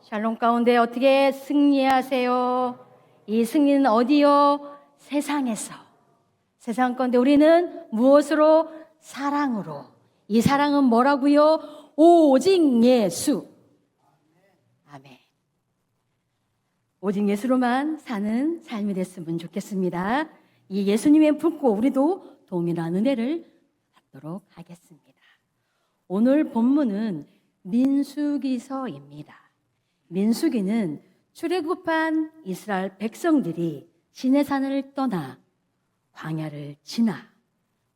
샬롬 가운데 어떻게 승리하세요? 이 승리는 어디요? 세상에서. 세상 가운데 우리는 무엇으로? 사랑으로. 이 사랑은 뭐라고요? 오직 예수. 아멘. 오직 예수로만 사는 삶이 됐으면 좋겠습니다. 이 예수님의 품고 우리도 동일한 은혜를 받도록 하겠습니다. 오늘 본문은 민수기서입니다. 민수기는 출애굽한 이스라엘 백성들이 시내산을 떠나 광야를 지나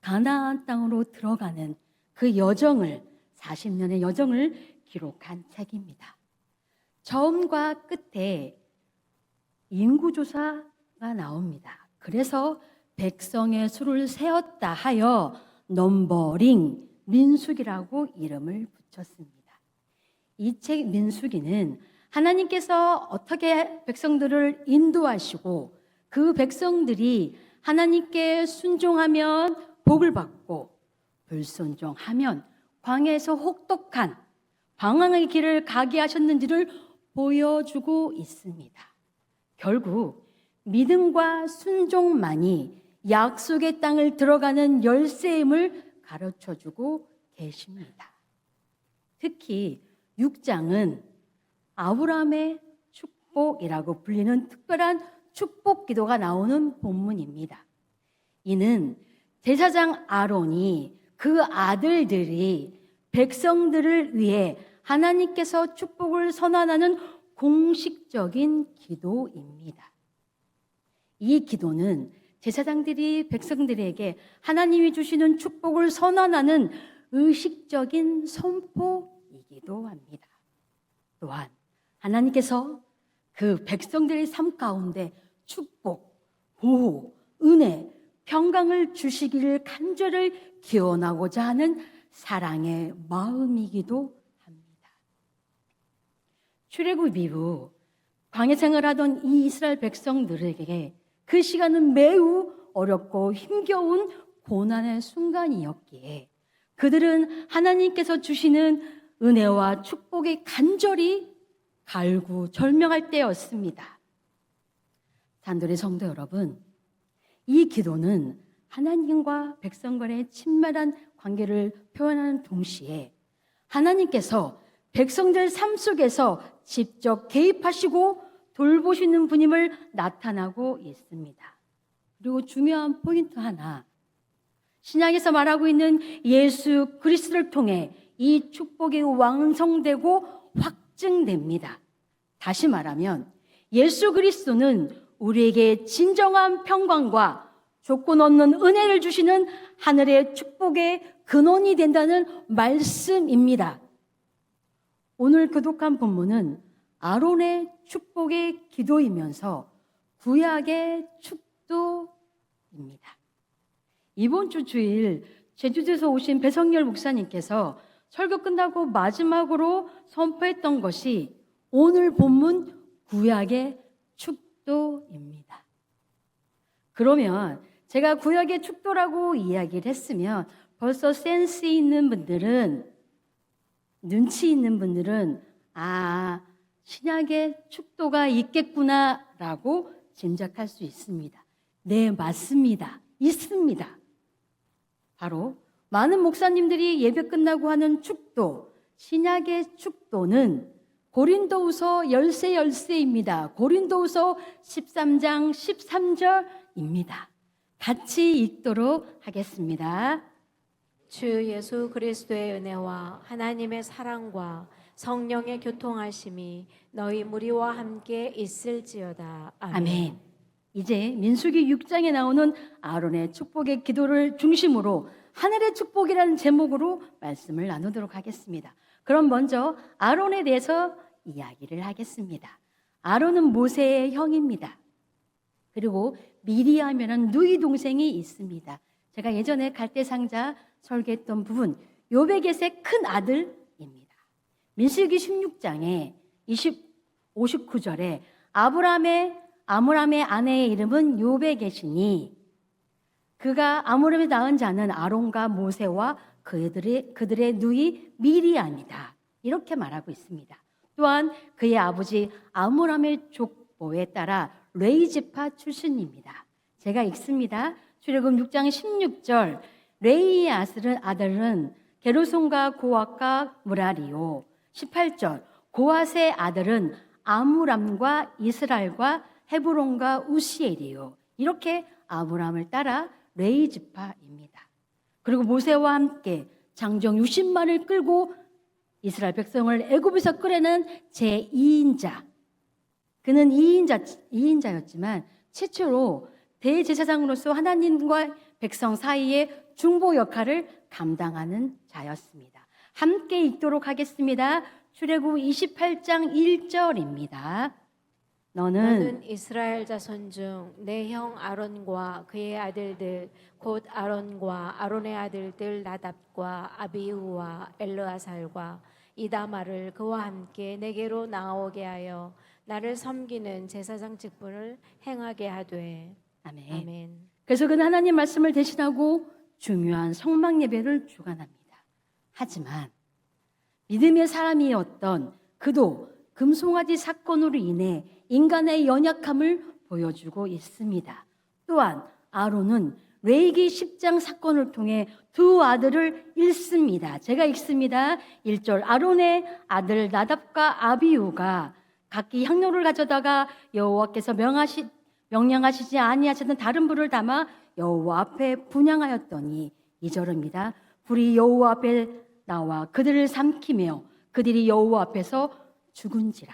가나안 땅으로 들어가는 그 여정을 40년의 여정을 기록한 책입니다. 처음과 끝에 인구조사가 나옵니다. 그래서 백성의 수를 세었다 하여 넘버링 민수기라고 이름을 붙였습니다. 이 책 민수기는 하나님께서 어떻게 백성들을 인도하시고 그 백성들이 하나님께 순종하면 복을 받고 불순종하면 광야에서 혹독한 방황의 길을 가게 하셨는지를 보여주고 있습니다. 결국 믿음과 순종만이 약속의 땅을 들어가는 열쇠임을 가르쳐주고 계십니다. 특히 6장은 아브라함의 축복이라고 불리는 특별한 축복 기도가 나오는 본문입니다. 이는 제사장 아론이 그 아들들이 백성들을 위해 하나님께서 축복을 선언하는 공식적인 기도입니다. 이 기도는 제사장들이 백성들에게 하나님이 주시는 축복을 선언하는 의식적인 선포이기도 합니다. 또한 하나님께서 그 백성들의 삶 가운데 축복, 보호, 은혜, 평강을 주시기를 간절히 기원하고자 하는 사랑의 마음이기도 합니다. 출애굽 이후 광야 생활하던 이 이스라엘 백성들에게 그 시간은 매우 어렵고 힘겨운 고난의 순간이었기에 그들은 하나님께서 주시는 은혜와 축복이 간절히 갈구절명할 때였습니다. 산돌의 성도 여러분, 이 기도는 하나님과 백성 간의 친밀한 관계를 표현하는 동시에 하나님께서 백성들 삶 속에서 직접 개입하시고 돌보시는 분임을 나타나고 있습니다. 그리고 중요한 포인트 하나, 신약에서 말하고 있는 예수 그리스도를 통해 이 축복이 완성되고 확증됩니다. 다시 말하면 예수 그리스도는 우리에게 진정한 평강과 조건 없는 은혜를 주시는 하늘의 축복의 근원이 된다는 말씀입니다. 오늘 교독한 본문은 아론의 축복의 기도이면서 구약의 축도입니다. 이번 주 주일 제주도에서 오신 배성열 목사님께서 설교 끝나고 마지막으로 선포했던 것이 오늘 본문 구약의 축도입니다. 그러면 제가 구약의 축도라고 이야기를 했으면 벌써 센스 있는 분들은, 눈치 있는 분들은 신약의 축도가 있겠구나라고 짐작할 수 있습니다. 네, 맞습니다. 있습니다. 바로 많은 목사님들이 예배 끝나고 하는 축도, 신약의 축도는 고린도후서 열세입니다. 고린도후서 13장 13절입니다. 같이 읽도록 하겠습니다. 주 예수 그리스도의 은혜와 하나님의 사랑과 성령의 교통하심이 너희 무리와 함께 있을지어다. 아멘. 아멘. 이제 민수기 6장에 나오는 아론의 축복의 기도를 중심으로 하늘의 축복이라는 제목으로 말씀을 나누도록 하겠습니다. 그럼 먼저 아론에 대해서 이야기를 하겠습니다. 아론은 모세의 형입니다. 그리고 미리암이라는 누이 동생이 있습니다. 제가 예전에 갈대상자 설계했던 부분, 요베겟의 큰 아들입니다. 민수기 16장에 59절에 아므람의 아내의 이름은 요베겟이니 그가 아므람이 낳은 자는 아론과 모세와 그들의 누이 미리암이다. 이렇게 말하고 있습니다. 또한 그의 아버지 아므람의 족보에 따라 레위 지파 출신입니다. 제가 읽습니다. 출애굽 6장 16절 레위의 아들은 게르손과 고앗과 무라리요. 18절 고앗의 아들은 아므람과 이스라엘과 헤브론과 우시엘이요. 이렇게 아므람을 따라 레위 지파입니다. 그리고 모세와 함께 장정 60만을 끌고 이스라엘 백성을 애굽에서 끌어낸 제2인자. 그는 2인자였지만 최초로 대제사장으로서 하나님과 백성 사이의 중보 역할을 감당하는 자였습니다. 함께 읽도록 하겠습니다. 출애굽 28장 1절입니다. 너는 이스라엘 자손 중 내 형 아론과 그의 아들들 곧 아론과 아론의 아들들 나답과 아비후와 엘르아살과 이다마를 그와 함께 내게로 나오게 하여 나를 섬기는 제사장 직분을 행하게 하되. 아멘. 아멘. 그래서 그는 하나님 말씀을 대신하고 중요한 성막 예배를 주관합니다. 하지만 믿음의 사람이었던 그도 금송아지 사건으로 인해 인간의 연약함을 보여주고 있습니다. 또한 아론은 레위기 10장 사건을 통해 두 아들을 잃습니다. 제가 읽습니다. 1절 아론의 아들 나답과 아비후가 각기 향로를 가져다가 여호와께서 명령하시지 아니하셨던 다른 불을 담아 여호와 앞에 분향하였더니 2절입니다. 불이 여호와 앞에 나와 그들을 삼키며 그들이 여호와 앞에서 죽은지라.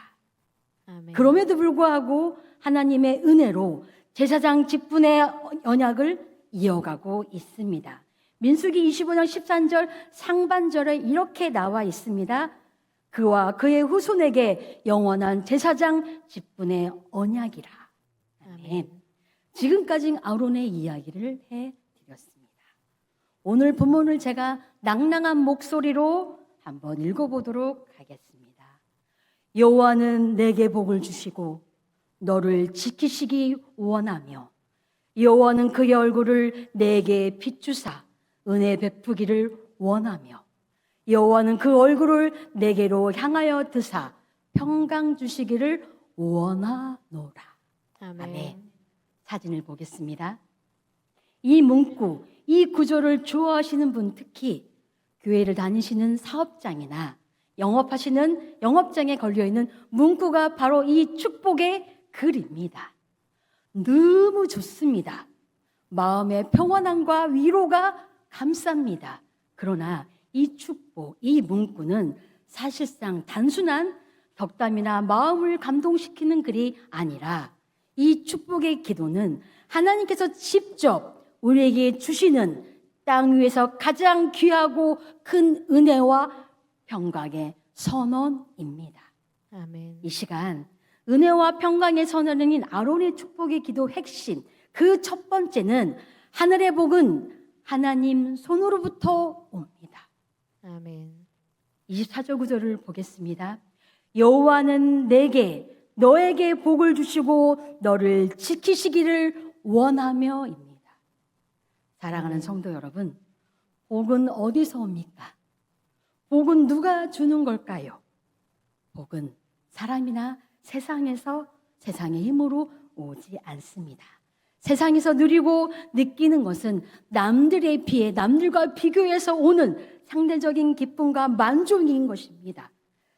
아멘. 그럼에도 불구하고 하나님의 은혜로 제사장 직분의 언약을 이어가고 있습니다. 민수기 25장 13절 상반절에 이렇게 나와 있습니다. 그와 그의 후손에게 영원한 제사장 직분의 언약이라. 아멘. 지금까지 아론의 이야기를 해드렸습니다. 오늘 본문을 제가 낭낭한 목소리로 한번 읽어보도록 하겠습니다. 여호와는 내게 복을 주시고 너를 지키시기 원하며 여호와는 그의 얼굴을 내게 비추사 은혜 베푸기를 원하며 여호와는 그 얼굴을 내게로 향하여 드사 평강 주시기를 원하노라. 아멘. 사진을 보겠습니다. 이 문구, 이 구조를 좋아하시는 분, 특히 교회를 다니시는 사업장이나 영업장에 걸려있는 문구가 바로 이 축복의 글입니다. 너무 좋습니다. 마음의 평안함과 위로가 감쌉니다. 그러나 이 축복, 이 문구는 사실상 단순한 덕담이나 마음을 감동시키는 글이 아니라 이 축복의 기도는 하나님께서 직접 우리에게 주시는 땅 위에서 가장 귀하고 큰 은혜와 평강의 선언입니다. 아멘. 이 시간 은혜와 평강의 선언인 아론의 축복의 기도 핵심, 그 첫 번째는 하늘의 복은 하나님 손으로부터 옵니다. 아멘. 24절 구절을 보겠습니다. 여호와는 너에게 복을 주시고 너를 지키시기를 원하며입니다. 사랑하는 성도 여러분, 복은 어디서 옵니까? 복은 누가 주는 걸까요? 복은 사람이나 세상에서 세상의 힘으로 오지 않습니다. 세상에서 누리고 느끼는 것은 남들에 비해 남들과 비교해서 오는 상대적인 기쁨과 만족인 것입니다.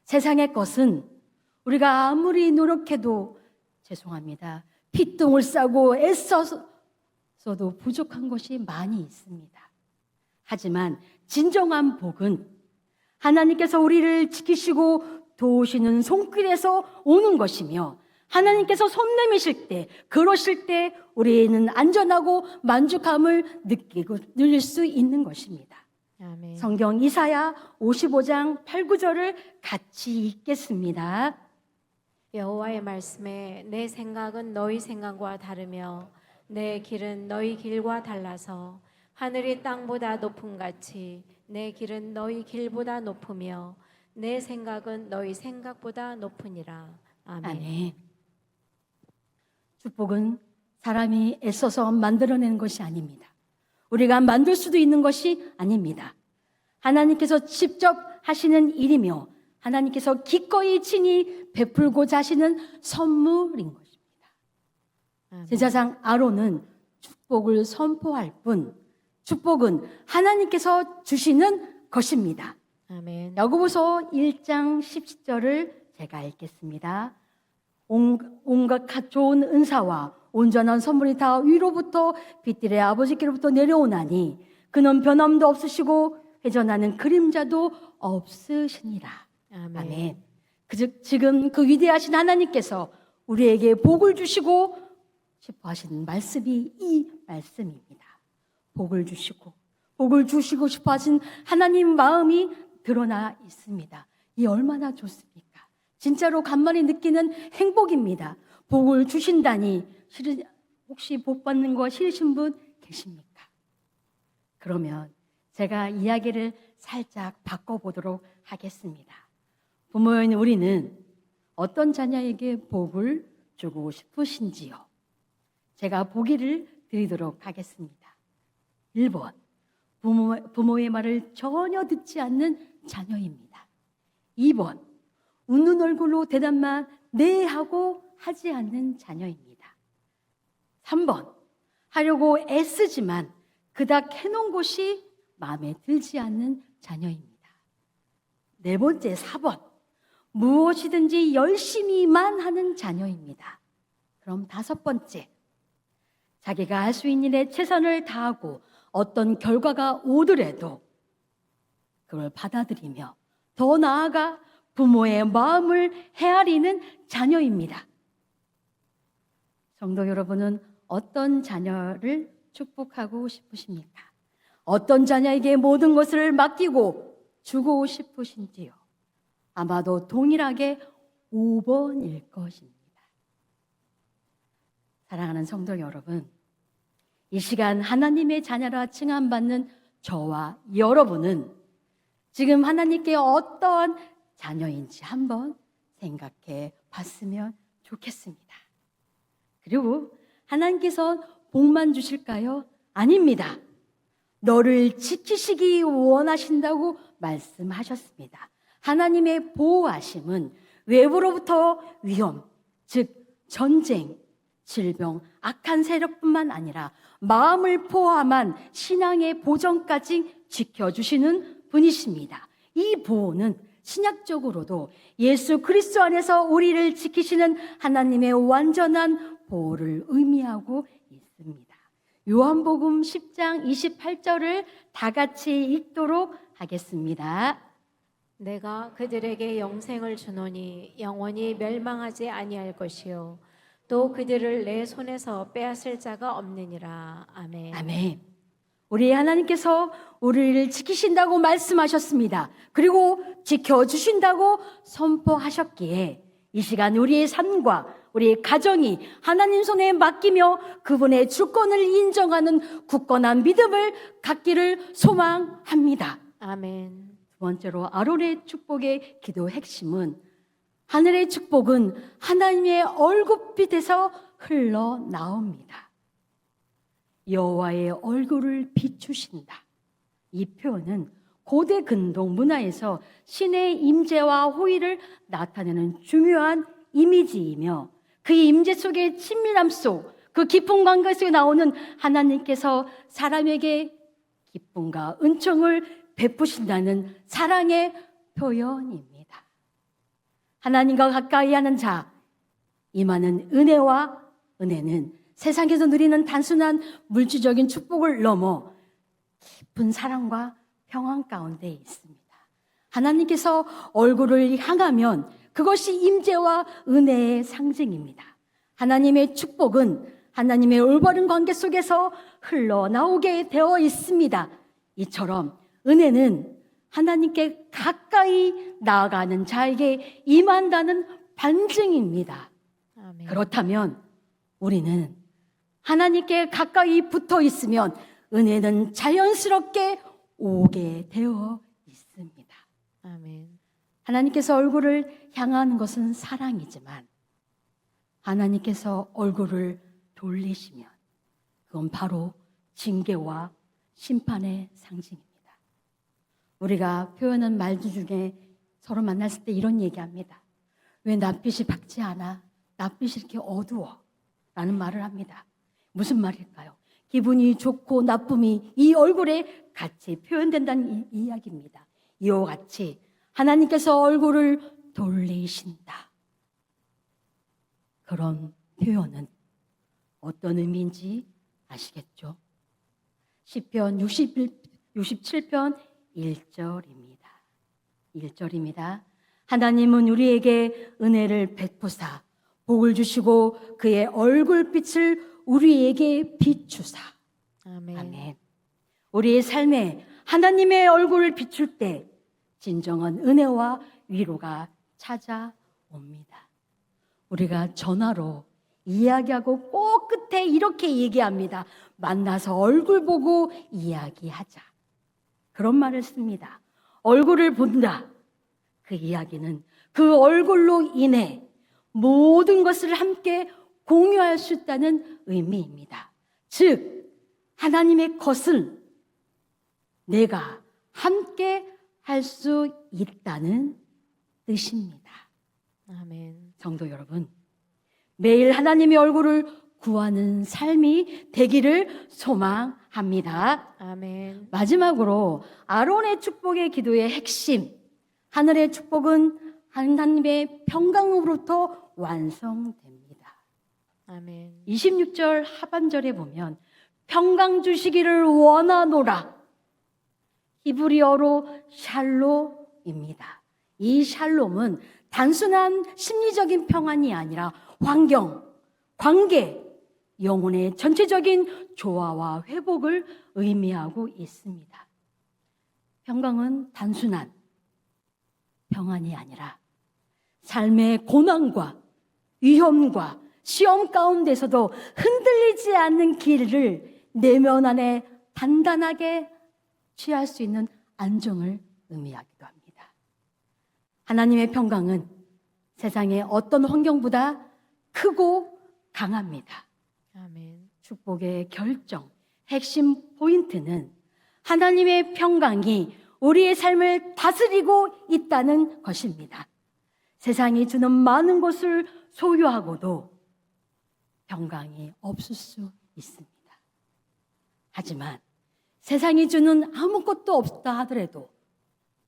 세상의 것은 우리가 아무리 노력해도 죄송합니다. 피똥을 싸고 애써서도 부족한 것이 많이 있습니다. 하지만 진정한 복은 하나님께서 우리를 지키시고 도우시는 손길에서 오는 것이며 하나님께서 손 내미실 때, 그러실 때 우리는 안전하고 만족함을 누릴 수 있는 것입니다. 아멘. 성경 이사야 55장 8, 9절을 같이 읽겠습니다. 여호와의 말씀에 내 생각은 너희 생각과 다르며 내 길은 너희 길과 달라서 하늘이 땅보다 높음 같이 내 길은 너희 길보다 높으며 내 생각은 너희 생각보다 높으니라. 아멘. 아멘. 축복은 사람이 애써서 만들어내는 것이 아닙니다. 우리가 만들 수도 있는 것이 아닙니다. 하나님께서 직접 하시는 일이며 하나님께서 기꺼이 친히 베풀고자 하시는 선물인 것입니다. 아멘. 제사장 아론은 축복을 선포할 뿐 축복은 하나님께서 주시는 것입니다. 아멘. 야고보서 1장 10절을 제가 읽겠습니다. 온갖 좋은 은사와 온전한 선물이 다 위로부터 빛들의 아버지께로부터 내려오나니 그는 변함도 없으시고 회전하는 그림자도 없으시니라. 아멘. 아멘. 지금 그 위대하신 하나님께서 우리에게 복을 주시고 싶어 하시는 말씀이 이 말씀입니다. 복을 주시고 싶어 하신 하나님 마음이 드러나 있습니다. 이 얼마나 좋습니까? 진짜로 간만에 느끼는 행복입니다. 복을 주신다니 혹시 복 받는 거 싫으신 분 계십니까? 그러면 제가 이야기를 살짝 바꿔보도록 하겠습니다. 부모인 우리는 어떤 자녀에게 복을 주고 싶으신지요? 제가 보기를 드리도록 하겠습니다. 1번, 부모의 말을 전혀 듣지 않는 자녀입니다. 2번, 웃는 얼굴로 대답만 네 하고 하지 않는 자녀입니다. 3번, 하려고 애쓰지만 그닥 해놓은 곳이 마음에 들지 않는 자녀입니다. 4번째, 4번, 무엇이든지 열심히만 하는 자녀입니다. 그럼 5번째, 자기가 할 수 있는 일에 최선을 다하고 어떤 결과가 오더라도 그걸 받아들이며 더 나아가 부모의 마음을 헤아리는 자녀입니다. 성도 여러분은 어떤 자녀를 축복하고 싶으십니까? 어떤 자녀에게 모든 것을 맡기고 주고 싶으신지요? 아마도 동일하게 5번일 것입니다. 사랑하는 성도 여러분, 이 시간 하나님의 자녀라 칭함받는 저와 여러분은 지금 하나님께 어떠한 자녀인지 한번 생각해 봤으면 좋겠습니다. 그리고 하나님께서 복만 주실까요? 아닙니다. 너를 지키시기 원하신다고 말씀하셨습니다. 하나님의 보호하심은 외부로부터 위험, 즉 전쟁, 질병, 악한 세력뿐만 아니라 마음을 포함한 신앙의 보전까지 지켜주시는 분이십니다. 이 보호는 신약적으로도 예수 그리스도 안에서 우리를 지키시는 하나님의 완전한 보호를 의미하고 있습니다. 요한복음 10장 28절을 다 같이 읽도록 하겠습니다. 내가 그들에게 영생을 주노니 영원히 멸망하지 아니할 것이요 또 그들을 내 손에서 빼앗을 자가 없느니라. 아멘. 아멘. 우리 하나님께서 우리를 지키신다고 말씀하셨습니다. 그리고 지켜주신다고 선포하셨기에 이 시간 우리의 삶과 우리의 가정이 하나님 손에 맡기며 그분의 주권을 인정하는 굳건한 믿음을 갖기를 소망합니다. 아멘. 두 번째로 아론의 축복의 기도 핵심은 하늘의 축복은 하나님의 얼굴빛에서 흘러나옵니다. 여호와의 얼굴을 비추신다. 이 표현은 고대 근동 문화에서 신의 임재와 호의를 나타내는 중요한 이미지이며 그 임재 속의 친밀함 속 그 깊은 관계 속에 나오는 하나님께서 사람에게 기쁨과 은총을 베푸신다는 사랑의 표현입니다. 하나님과 가까이 하는 자, 임하는 은혜와 은혜는 세상에서 누리는 단순한 물질적인 축복을 넘어 깊은 사랑과 평안 가운데 있습니다. 하나님께서 얼굴을 향하면 그것이 임재와 은혜의 상징입니다. 하나님의 축복은 하나님의 올바른 관계 속에서 흘러나오게 되어 있습니다. 이처럼 은혜는 하나님께 가까이 나아가는 자에게 임한다는 반증입니다. 아멘. 그렇다면 우리는 하나님께 가까이 붙어 있으면 은혜는 자연스럽게 오게 되어 있습니다. 아멘. 하나님께서 얼굴을 향하는 것은 사랑이지만 하나님께서 얼굴을 돌리시면 그건 바로 징계와 심판의 상징입니다. 우리가 표현한 말 중에 서로 만났을 때 이런 얘기합니다. 왜 낯빛이 밝지 않아? 낯빛이 이렇게 어두워? 라는 말을 합니다. 무슨 말일까요? 기분이 좋고 나쁨이 이 얼굴에 같이 표현된다는 이야기입니다. 이와 같이 하나님께서 얼굴을 돌리신다. 그런 표현은 어떤 의미인지 아시겠죠? 시편 67편 1절입니다. 1절입니다. 하나님은 우리에게 은혜를 베푸사 복을 주시고 그의 얼굴빛을 우리에게 비추사. 아멘. 아멘. 우리의 삶에 하나님의 얼굴을 비출 때 진정한 은혜와 위로가 찾아옵니다. 우리가 전화로 이야기하고 꼭 끝에 이렇게 얘기합니다. 만나서 얼굴 보고 이야기하자. 그런 말을 씁니다. 얼굴을 본다. 그 이야기는 그 얼굴로 인해 모든 것을 함께 공유할 수 있다는 의미입니다. 즉, 하나님의 것은 내가 함께 할 수 있다는 뜻입니다. 아멘. 성도 여러분, 매일 하나님의 얼굴을 구하는 삶이 되기를 소망합니다. 아멘. 마지막으로 아론의 축복의 기도의 핵심, 하늘의 축복은 하나님의 평강으로부터 완성됩니다. 아멘. 26절 하반절에 보면 평강 주시기를 원하노라. 히브리어로 샬롬입니다. 이 샬롬은 단순한 심리적인 평안이 아니라 환경, 관계, 영혼의 전체적인 조화와 회복을 의미하고 있습니다. 평강은 단순한 평안이 아니라 삶의 고난과 위험과 시험 가운데서도 흔들리지 않는 길을 내면 안에 단단하게 취할 수 있는 안정을 의미하기도 합니다. 하나님의 평강은 세상의 어떤 환경보다 크고 강합니다. 아멘. 축복의 결정, 핵심 포인트는 하나님의 평강이 우리의 삶을 다스리고 있다는 것입니다. 세상이 주는 많은 것을 소유하고도 평강이 없을 수 있습니다. 하지만 세상이 주는 아무것도 없다 하더라도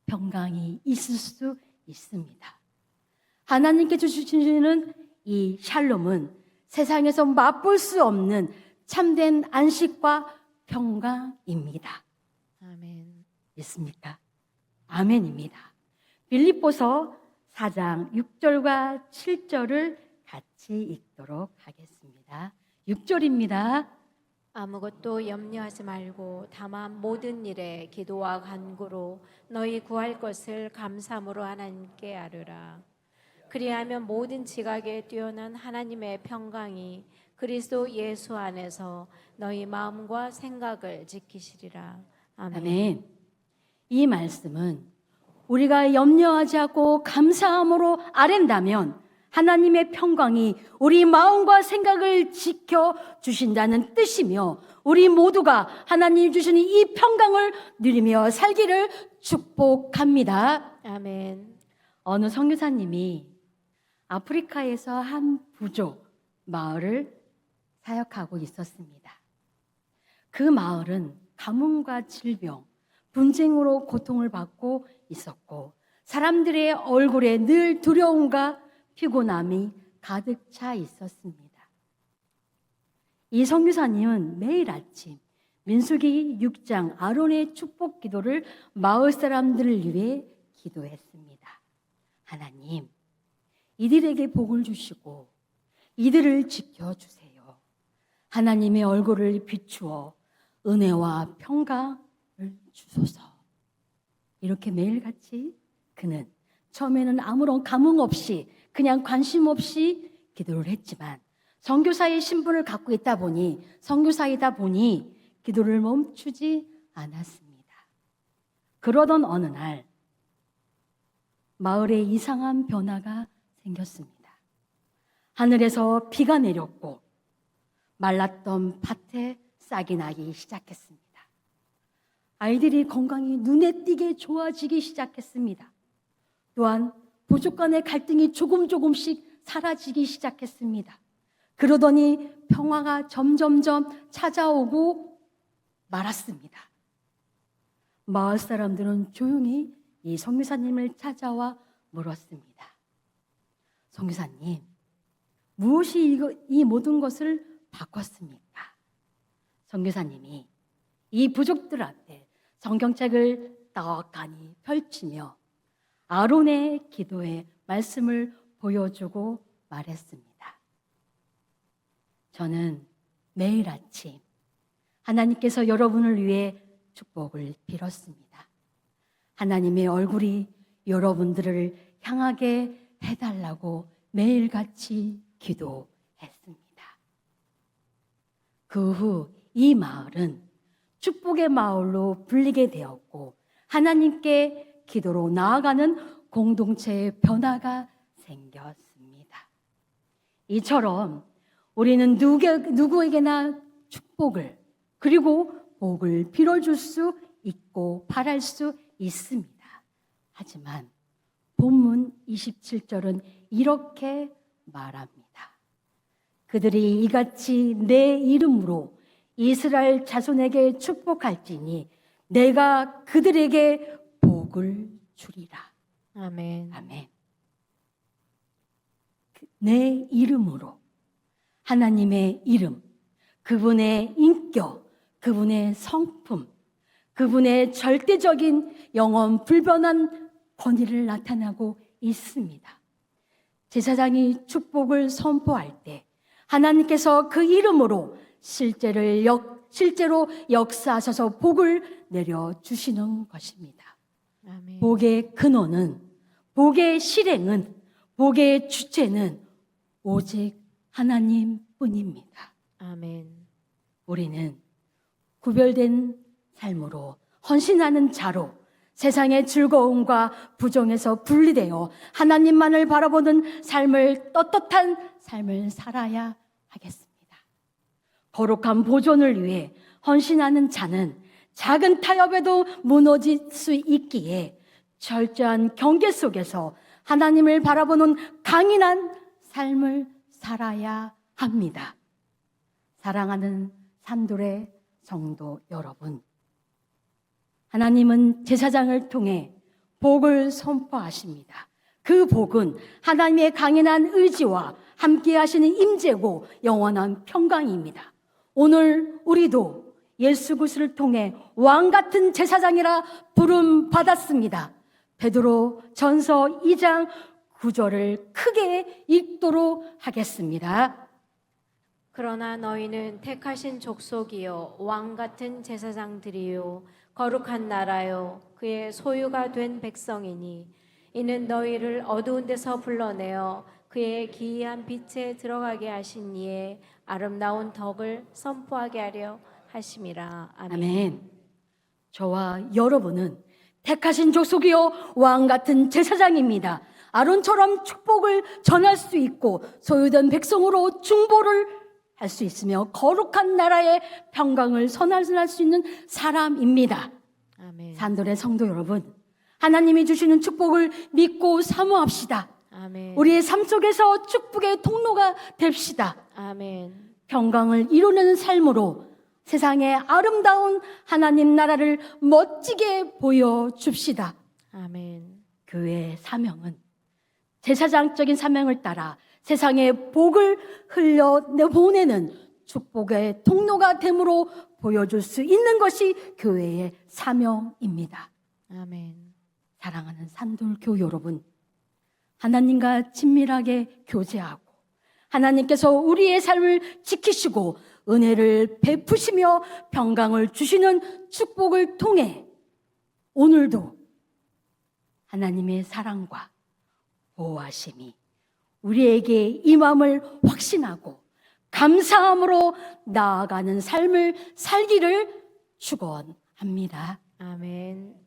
평강이 있을 수 있습니다. 하나님께 주시는 이 샬롬은 세상에서 맛볼 수 없는 참된 안식과 평강입니다. 아멘. 있습니까? 아멘입니다. 빌립보서 4장 6절과 7절을 같이 읽도록 하겠습니다. 6절입니다. 아무것도 염려하지 말고 다만 모든 일에 기도와 간구로 너희 구할 것을 감사함으로 하나님께 아뢰라. 그리하면 모든 지각에 뛰어난 하나님의 평강이 그리스도 예수 안에서 너희 마음과 생각을 지키시리라. 아멘. 아멘. 이 말씀은 우리가 염려하지 않고 감사함으로 아랜다면 하나님의 평강이 우리 마음과 생각을 지켜주신다는 뜻이며 우리 모두가 하나님이 주시는 이 평강을 누리며 살기를 축복합니다. 아멘. 어느 선교사님이 아프리카에서 한 부족 마을을 사역하고 있었습니다. 그 마을은 가뭄과 질병, 분쟁으로 고통을 받고 있었고 사람들의 얼굴에 늘 두려움과 피곤함이 가득 차 있었습니다. 이 선교사님은 매일 아침 민수기 6장 아론의 축복 기도를 마을 사람들을 위해 기도했습니다. 하나님, 이들에게 복을 주시고 이들을 지켜주세요. 하나님의 얼굴을 비추어 은혜와 평강을 주소서. 이렇게 매일같이 그는 처음에는 아무런 감흥 없이 그냥 관심 없이 기도를 했지만 선교사의 신분을 갖고 있다 보니 선교사이다 보니 기도를 멈추지 않았습니다. 그러던 어느 날 마을에 이상한 변화가 생겼습니다. 하늘에서 비가 내렸고 말랐던 밭에 싹이 나기 시작했습니다. 아이들이 건강이 눈에 띄게 좋아지기 시작했습니다. 또한 부족 간의 갈등이 조금씩 사라지기 시작했습니다. 그러더니 평화가 점점점 찾아오고 말았습니다. 마을 사람들은 조용히 이 선교사님을 찾아와 물었습니다. 선교사님, 무엇이 이 모든 것을 바꿨습니까? 선교사님이 이 부족들 앞에 성경책을 떡하니 펼치며 아론의 기도의 말씀을 보여주고 말했습니다. 저는 매일 아침 하나님께서 여러분을 위해 축복을 빌었습니다. 하나님의 얼굴이 여러분들을 향하게 해달라고 매일같이 기도했습니다. 그 후 이 마을은 축복의 마을로 불리게 되었고 하나님께 기도로 나아가는 공동체의 변화가 생겼습니다. 이처럼 우리는 누구에게나 축복을 그리고 복을 빌어줄 수 있고 바랄 수 있습니다. 하지만 본문 27절은 이렇게 말합니다. 그들이 이같이 내 이름으로 이스라엘 자손에게 축복할지니 내가 그들에게 복을 주리라. 아멘. 아멘. 내 이름으로 하나님의 이름, 그분의 인격, 그분의 성품, 그분의 절대적인 영원 불변한 권위를 나타나고 있습니다. 제사장이 축복을 선포할 때 하나님께서 그 이름으로 실제로 역사하셔서 복을 내려주시는 것입니다. 아멘. 복의 근원은, 복의 실행은, 복의 주체는 오직 하나님뿐입니다. 아멘. 우리는 구별된 삶으로 헌신하는 자로 세상의 즐거움과 부정에서 분리되어 하나님만을 바라보는 삶을 떳떳한 삶을 살아야 하겠습니다. 거룩한 보존을 위해 헌신하는 자는 작은 타협에도 무너질 수 있기에 철저한 경계 속에서 하나님을 바라보는 강인한 삶을 살아야 합니다. 사랑하는 산돌의 성도 여러분, 하나님은 제사장을 통해 복을 선포하십니다. 그 복은 하나님의 강인한 의지와 함께 하시는 임재고 영원한 평강입니다. 오늘 우리도 예수 그리스도를 통해 왕 같은 제사장이라 부름 받았습니다. 베드로 전서 2장 9절을 크게 읽도록 하겠습니다. 그러나 너희는 택하신 족속이요 왕 같은 제사장들이요 거룩한 나라요 그의 소유가 된 백성이니 이는 너희를 어두운 데서 불러내어 그의 기이한 빛에 들어가게 하신 이의 아름다운 덕을 선포하게 하려 하심이라. 아멘. 아멘. 저와 여러분은 택하신 족속이요 왕 같은 제사장입니다. 아론처럼 축복을 전할 수 있고 소유된 백성으로 중보를 할 수 있으며 거룩한 나라의 평강을 선언할 수 있는 사람입니다. 아멘. 산돌의 성도 여러분, 하나님이 주시는 축복을 믿고 사모합시다. 아멘. 우리의 삶 속에서 축복의 통로가 됩시다. 아멘. 평강을 이루는 삶으로 세상의 아름다운 하나님 나라를 멋지게 보여줍시다. 아멘. 교회의 사명은 제사장적인 사명을 따라 세상에 복을 흘려보내는 축복의 통로가 됨으로 보여줄 수 있는 것이 교회의 사명입니다. 아멘. 사랑하는 산돌교 여러분, 하나님과 친밀하게 교제하고 하나님께서 우리의 삶을 지키시고 은혜를 베푸시며 평강을 주시는 축복을 통해 오늘도 하나님의 사랑과 보호하심이 우리에게 임함을 확신하고 감사함으로 나아가는 삶을 살기를 축원합니다. 아멘.